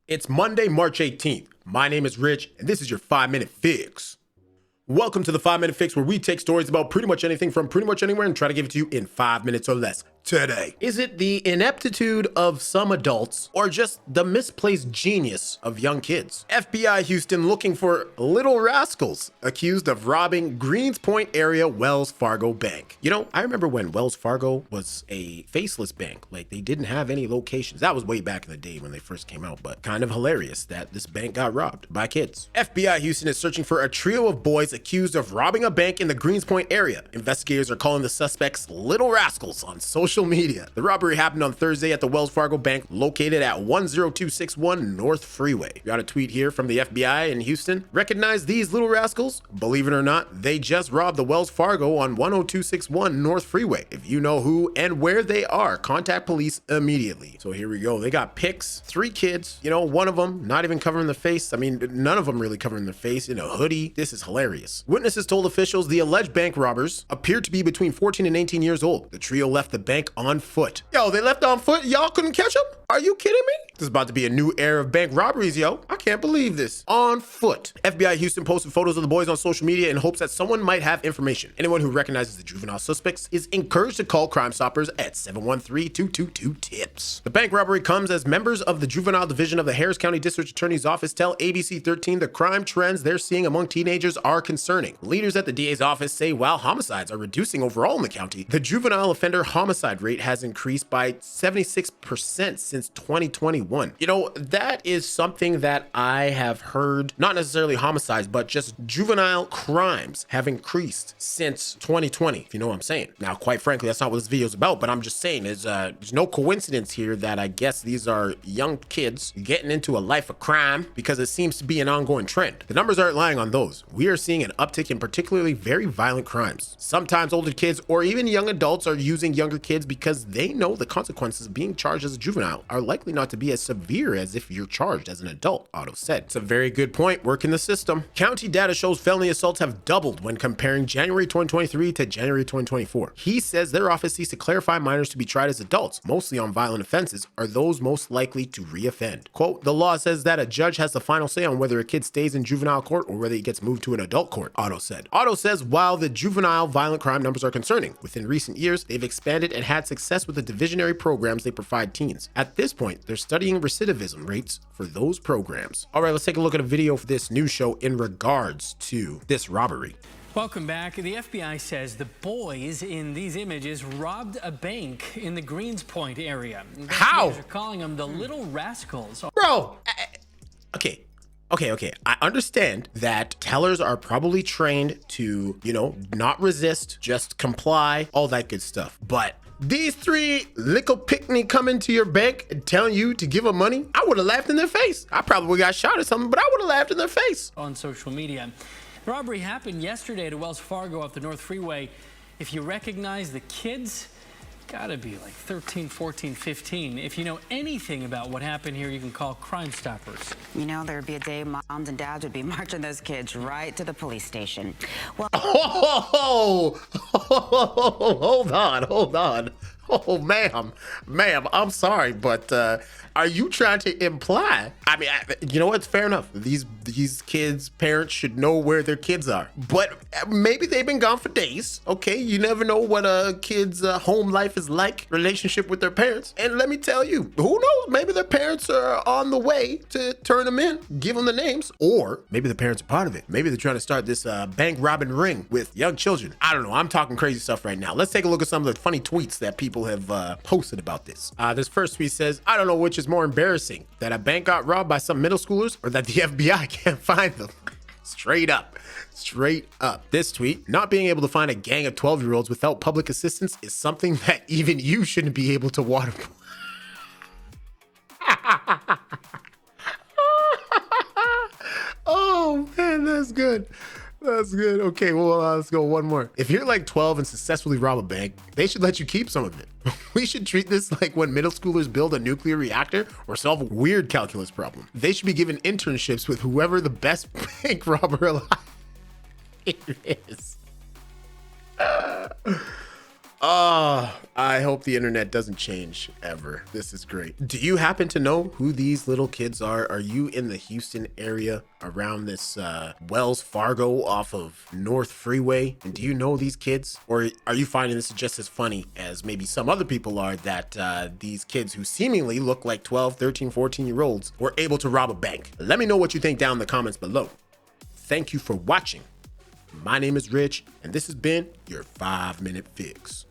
It's Monday, March 18th. My name is Rich, and this is your 5-Minute Fix. Welcome to the 5-Minute Fix, where we take stories about pretty much anything from pretty much anywhere and try to give it to you in 5 minutes or less. Today, is it the ineptitude of some adults or just the misplaced genius of young kids? FBI Houston looking for little rascals accused of robbing Greens Point area Wells Fargo bank. You know, I remember when Wells Fargo was a faceless bank, like they didn't have any locations. That was way back in the day when they first came out, but kind of hilarious that this bank got robbed by kids. FBI Houston is searching for a trio of boys accused of robbing a bank in the Greens Point area. Investigators are calling the suspects little rascals on social media. The robbery happened on Thursday at the Wells Fargo bank located at 10261 North Freeway. Got a tweet here from the FBI in Houston. Recognize these little rascals? Believe it or not, they just robbed the Wells Fargo on 10261 North Freeway. If you know who and where they are, contact police immediately. So here we go. They got pics, 3 kids, you know, one of them not even covering their face. I mean, none of them really covering their face, in a hoodie. This is hilarious. Witnesses told officials the alleged bank robbers appeared to be between 14 and 18 years old. The trio left the bank on foot. Yo, they left on foot? Y'all couldn't catch them? Are you kidding me? This is about to be a new era of bank robberies, yo. I can't believe this. On foot. FBI Houston posted photos of the boys on social media in hopes that someone might have information. Anyone who recognizes the juvenile suspects is encouraged to call Crime Stoppers at 713-222-TIPS. The bank robbery comes as members of the Juvenile Division of the Harris County District Attorney's Office tell ABC 13 the crime trends they're seeing among teenagers are concerning. Leaders at the DA's office say while homicides are reducing overall in the county, the juvenile offender homicide rate has increased by 76% since 2021. You know, that is something that I have heard, not necessarily homicides, but just juvenile crimes have increased since 2020, if you know what I'm saying. Now, quite frankly, that's not what this video is about, but I'm just saying there's no coincidence here that I guess these are young kids getting into a life of crime because it seems to be an ongoing trend. The numbers aren't lying on those. We are seeing an uptick in particularly very violent crimes. Sometimes older kids or even young adults are using younger kids because they know the consequences of being charged as a juvenile are likely not to be as severe as if you're charged as an adult, Otto said. It's a very good point. Work in the system. County data shows felony assaults have doubled when comparing January 2023 to January 2024. He says their office seeks to clarify minors to be tried as adults, mostly on violent offenses, are those most likely to reoffend. Quote, the law says that a judge has the final say on whether a kid stays in juvenile court or whether he gets moved to an adult court, Otto said. Otto says while the juvenile violent crime numbers are concerning, within recent years, they've expanded and had success with the divisionary programs they provide teens. At this point, they're studying recidivism rates for those programs. All right, let's take a look at a video for this news show in regards to this robbery. Welcome back. The FBI says the boys in these images robbed a bank in the Greens Point area. How? They're calling them the little rascals. Bro, okay. I understand that tellers are probably trained to, you know, not resist, just comply, all that good stuff. But these 3 little pickney coming to your bank and telling you to give them money, I would have laughed in their face. I probably got shot or something, but I would have laughed in their face. On social media. The robbery happened yesterday at Wells Fargo off the North Freeway. If you recognize the kids, gotta be like 13, 14, 15. If you know anything about what happened here, you can call Crime Stoppers. You know, there would be a day moms and dads would be marching those kids right to the police station. Well, hold on. Oh, ma'am, I'm sorry, but are you trying to imply? I mean, you know what? It's fair enough. These kids' parents should know where their kids are, but maybe they've been gone for days. Okay, you never know what a kid's home life is like, relationship with their parents. And let me tell you, who knows? Maybe their parents are on the way to turn them in, give them the names, or maybe the parents are part of it. Maybe they're trying to start this bank robbing ring with young children. I don't know. I'm talking crazy stuff right now. Let's take a look at some of the funny tweets that people have posted about this. This first tweet says, I don't know which is more embarrassing, that a bank got robbed by some middle schoolers or that the FBI can't find them. Straight up. This tweet, not being able to find a gang of 12-year-olds without public assistance is something that even you shouldn't be able to water. Oh man, that's good. Okay, well, let's go one more. If you're like 12 and successfully rob a bank, they should let you keep some of it. We should treat this like when middle schoolers build a nuclear reactor or solve a weird calculus problem. They should be given internships with whoever the best bank robber alive is. I hope the internet doesn't change ever. This is great. Do you happen to know who these little kids are? Are you in the Houston area around this Wells Fargo off of North Freeway? And do you know these kids? Or are you finding this just as funny as maybe some other people are, that these kids who seemingly look like 12, 13, 14-year-olds were able to rob a bank? Let me know what you think down in the comments below. Thank you for watching. My name is Rich, and this has been your 5-Minute Fix.